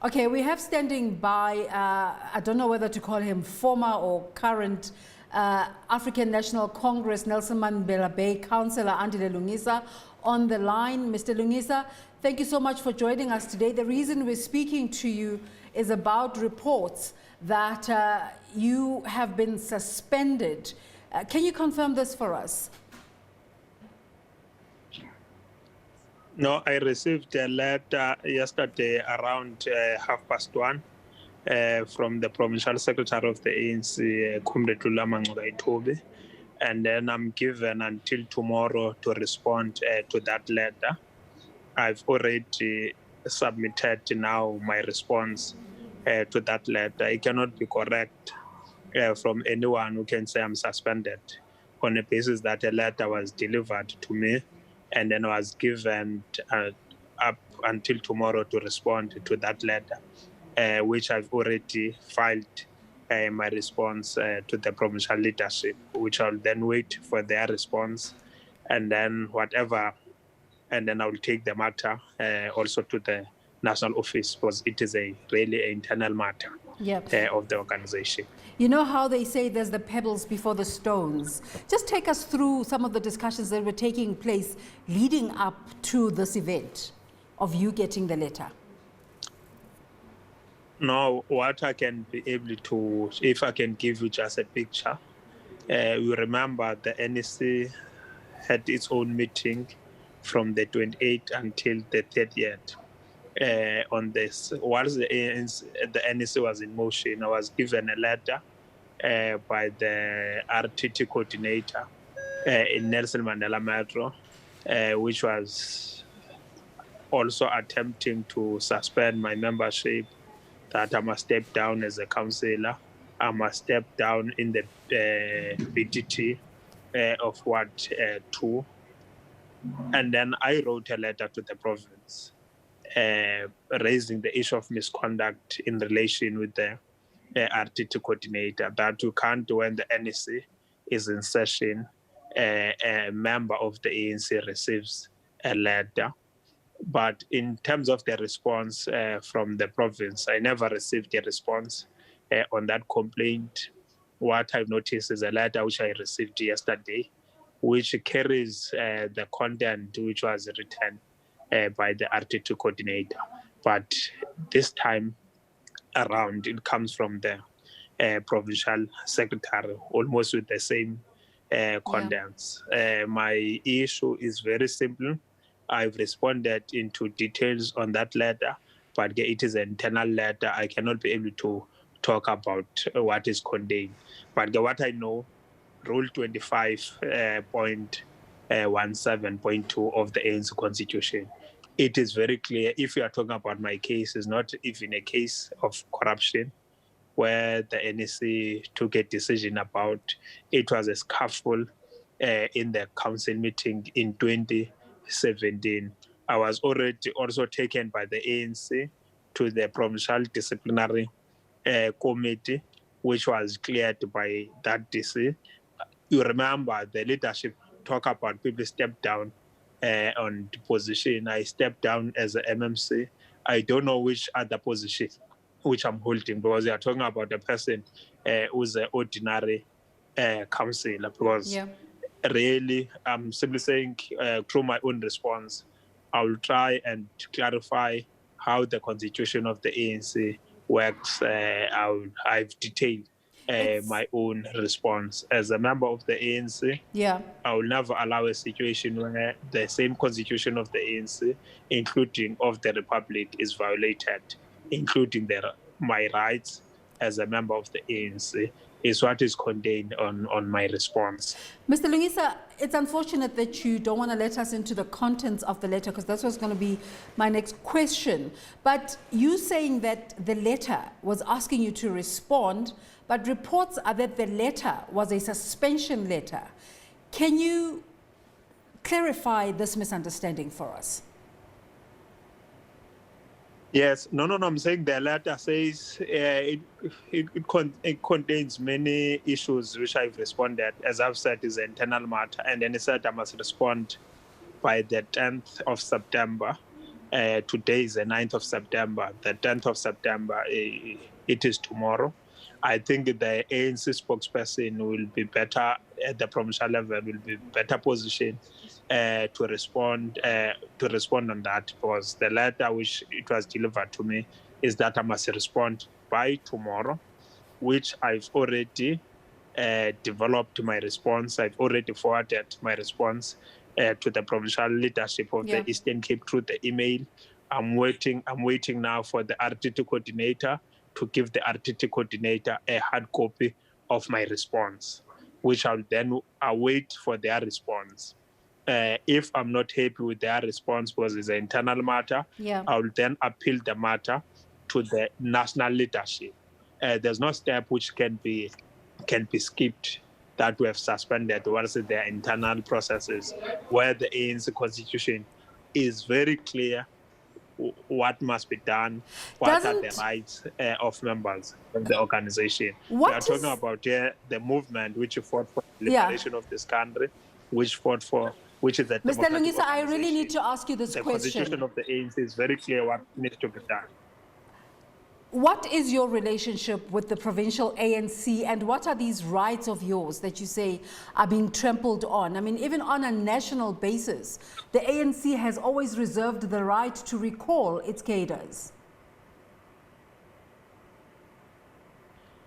Okay, we have standing by, I don't know whether to call him former or current African National Congress Nelson Mandela Bay Councillor Andile Lungisa on the line. Mr. Lungisa, thank you so much for joining us today. The reason we're speaking to you is about reports that you have been suspended. Can you confirm this for us? No, I received a letter yesterday around 1:30 from the provincial secretary of the ANC, Comrade Lulama, and then I'm given until tomorrow to respond to that letter. I've already submitted now my response to that letter. It cannot be correct from anyone who can say I'm suspended on the basis that a letter was delivered to me and then was given up until tomorrow to respond to that letter, which I've already filed my response to the provincial leadership, which I'll then wait for their response, and then and then I will take the matter also to the national office, because it is really an internal matter of the organization. You know how they say there's the pebbles before the stones. Just take us through some of the discussions that were taking place leading up to this event of you getting the letter. No, what I can be able to, if I can give you just a picture, you remember the NEC had its own meeting from the 28th until the 30th. On this, whilst the NEC was in motion, I was given a letter by the RTT coordinator in Nelson Mandela Metro, which was also attempting to suspend my membership, that I must step down as a councillor, I must step down in the BTT of Ward 2. And then I wrote a letter to the province raising the issue of misconduct in relation with the RTT coordinator, that you can't, when the NEC is in session, a member of the ANC receives a letter. But in terms of the response from the province, I never received a response on that complaint. What I've noticed is a letter which I received yesterday, which carries the content which was written by the RT2 coordinator. But this time around, it comes from the provincial secretary, almost with the same contents. My issue is very simple. I've responded into details on that letter, but it is an internal letter. I cannot be able to talk about what is contained. But what I know, Rule 25.17.2 of the ANC Constitution, it is very clear. If you are talking about my case, it's not even a case of corruption where the NEC took a decision about. It was a scuffle in the council meeting in 2017. I was already also taken by the ANC to the provincial disciplinary committee, which was cleared by that DC. You remember the leadership talk about people step down on the position. I stepped down as an MMC. I don't know which other position which I'm holding, because they are talking about a person who's an ordinary councillor. Because really, I'm simply saying through my own response, I will try and clarify how the constitution of the ANC works. I've detailed my own response. As a member of the ANC, I will never allow a situation where the same constitution of the ANC, including of the Republic, is violated, including my rights as a member of the ANC, is what is contained on my response. Mr. Lungisa, it's unfortunate that you don't want to let us into the contents of the letter, because that's what's going to be my next question. But you saying that the letter was asking you to respond, but reports are that the letter was a suspension letter. Can you clarify this misunderstanding for us? Yes, no, I'm saying the letter says it contains many issues which I've responded. As I've said, is an internal matter, and then it said I must respond by the 10th of September Today is the 9th of September. The 10th of September, it is tomorrow. I think the ANC spokesperson will be better at the provincial level, will be better positioned to respond on that, because the letter which it was delivered to me is that I must respond by tomorrow, which I've already developed my response. I've already forwarded my response to the provincial leadership of the Eastern Cape through the email. I'm waiting now for the RTT coordinator to give the RTT coordinator a hard copy of my response, which I'll then await for their response. If I'm not happy with their response, because it's an internal matter, I will then appeal the matter to the national leadership. There's no step which can be skipped that we have suspended once their internal processes, where the ANC constitution is very clear what must be done, what are the rights of members of the organization. We are talking about here the movement which fought for the liberation of this country, which is the Mr. Lungisa, I really need to ask you this question. The constitution of the ANC is very clear what needs to be done. What is your relationship with the provincial ANC, and what are these rights of yours that you say are being trampled on? I mean, even on a national basis, the ANC has always reserved the right to recall its cadres.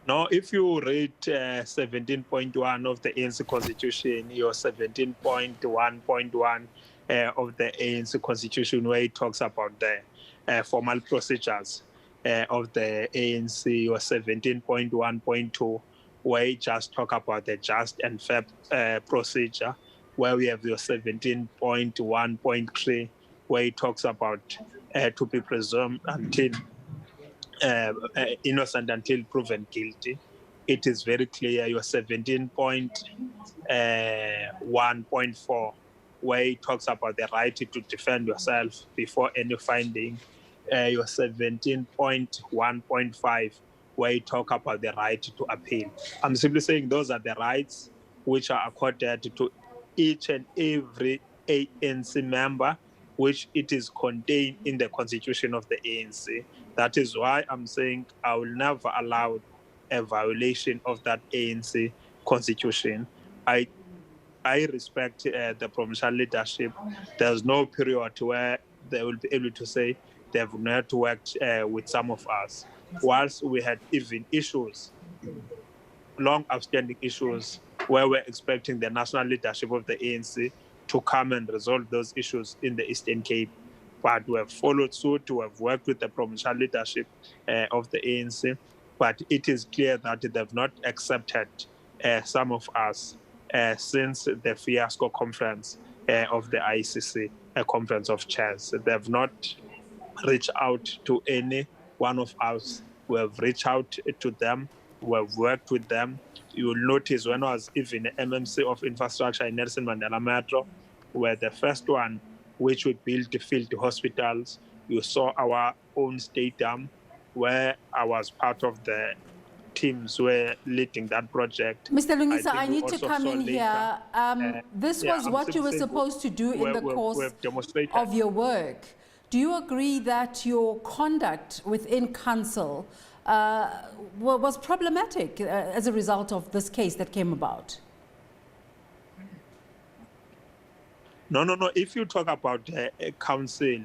No, if you read 17.1 of the ANC Constitution, or 17.1.1 of the ANC Constitution, where it talks about the formal procedures of the ANC, or 17.1.2, where it just talk about the just and fair procedure, where we have your 17.1.3, where it talks about to be presumed until innocent until proven guilty. It is very clear. Your 17.1.4, where it talks about the right to defend yourself before any finding. Your 17.1.5, where you talk about the right to appeal. I'm simply saying those are the rights which are accorded to each and every ANC member, which it is contained in the constitution of the ANC. That is why I'm saying I will never allow a violation of that ANC constitution. I respect the provincial leadership. There's no period where they will be able to say they have not worked with some of us. Whilst we had even issues, long outstanding issues, where we're expecting the national leadership of the ANC to come and resolve those issues in the Eastern Cape. But we have followed suit, we have worked with the provincial leadership of the ANC. But it is clear that they have not accepted some of us since the fiasco conference of the ICC, a conference of chairs. They have not reach out to any one of us. We have reached out to them. We have worked with them. You will notice when I was even MMC of infrastructure in Nelson Mandela Metro, we're the first one which we built the field hospitals. You saw our own stadium, where I was part of the teams were leading that project. Mr. Lungisa, I need to come in here. This was what you were supposed to do in the course of your work. Do you agree that your conduct within council was problematic as a result of this case that came about? No. If you talk about council,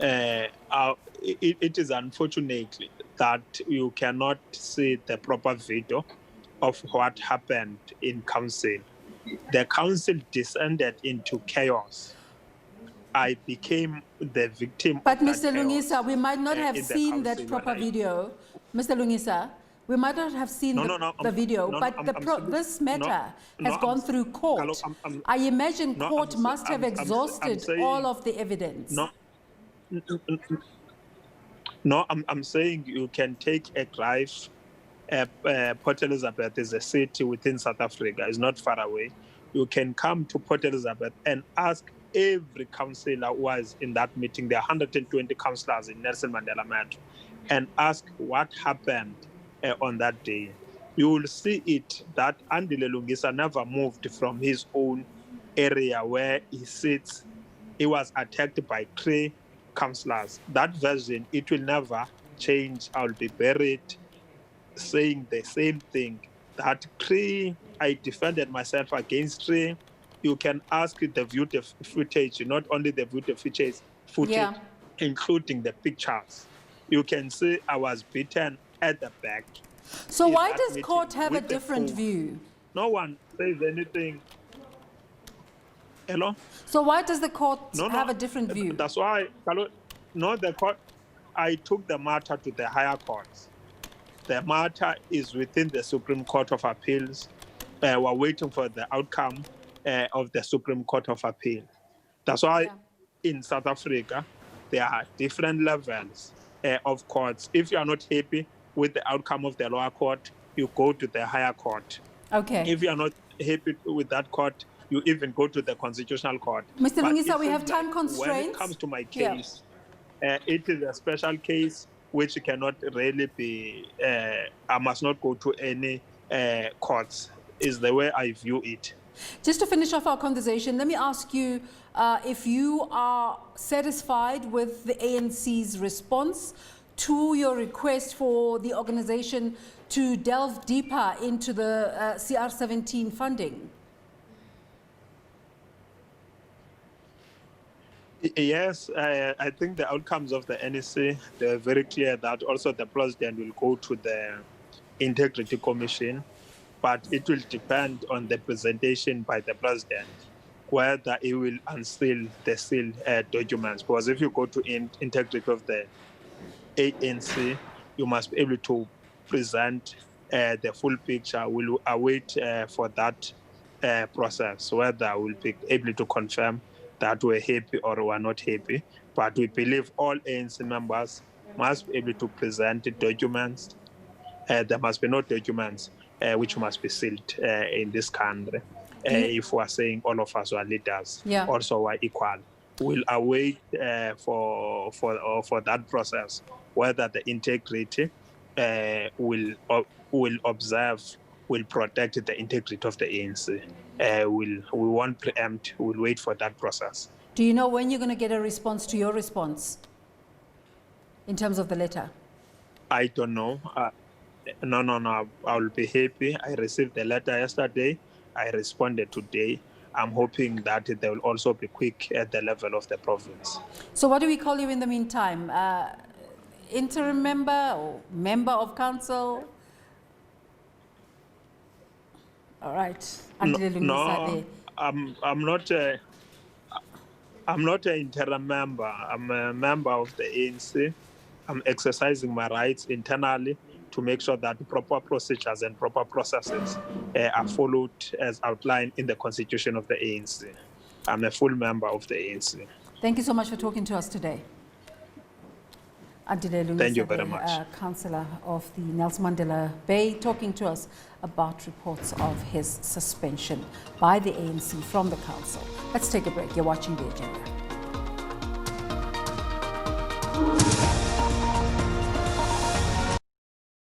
it is unfortunate that you cannot see the proper video of what happened in council. The council descended into chaos. I became the victim. But Mr. Lungisa, we might not have seen that proper video. Mr. Lungisa, we might not have seen the video, but this matter has gone through court. I imagine court must have exhausted all of the evidence. No, I'm saying you can take a drive. Port Elizabeth is a city within South Africa. It's not far away. You can come to Port Elizabeth and ask every councillor who was in that meeting. There are 120 councillors in Nelson Mandela Metro, and ask what happened on that day. You will see it that Andile Lungisa never moved from his own area where he sits. He was attacked by 3 councillors. That version, it will never change. I'll be buried saying the same thing. That I defended myself against you can ask the video footage, not only the video footage, Yeah. including the pictures. You can see I was beaten at the back. So in why that does meeting court have a with the different phone. view? No one says anything. Hello? So why does the court have a different view? That's why, the court, I took the matter to the higher courts. The matter is within the Supreme Court of Appeals. We're waiting for the outcome of the Supreme Court of Appeal. That's why in South Africa, there are different levels of courts. If you are not happy with the outcome of the lower court, you go to the higher court. Okay. If you are not happy with that court, you even go to the Constitutional Court. Mr. But Lungisa, we it have seems time like constraints. when it comes to my case, it is a special case which cannot really be, I must not go to any courts, is the way I view it. Just to finish off our conversation, let me ask you if you are satisfied with the ANC's response to your request for the organization to delve deeper into the CR17 funding. Yes, I think the outcomes of the NEC, they're very clear that also the president will go to the Integrity Commission, but it will depend on the presentation by the president, whether he will unseal the sealed documents. Because if you go to integrity of the ANC, you must be able to present the full picture. We'll await for that process, whether we'll be able to confirm that we're happy or we're not happy. But we believe all ANC members must be able to present the documents. There must be no documents which must be sealed in this country. If we're saying all of us are leaders, also we're equal. We'll await for that process, whether the integrity will observe, will protect the integrity of the ANC. We won't preempt, we'll wait for that process. Do you know when you're going to get a response to your response in terms of the letter? I don't know. No. I'll be happy. I received the letter yesterday. I responded today. I'm hoping that they will also be quick at the level of the province. So what do we call you in the meantime? Interim member or member of council? All right. Andile Lungisa. I'm not an interim member. I'm a member of the ANC. I'm exercising my rights internally to make sure that proper procedures and proper processes are followed as outlined in the constitution of the ANC. I'm a full member of the ANC. Thank you so much for talking to us today. Andile Lungisa, thank you very much. Councillor of the Nelson Mandela Bay, talking to us about reports of his suspension by the ANC from the council. Let's take a break. You're watching The Agenda.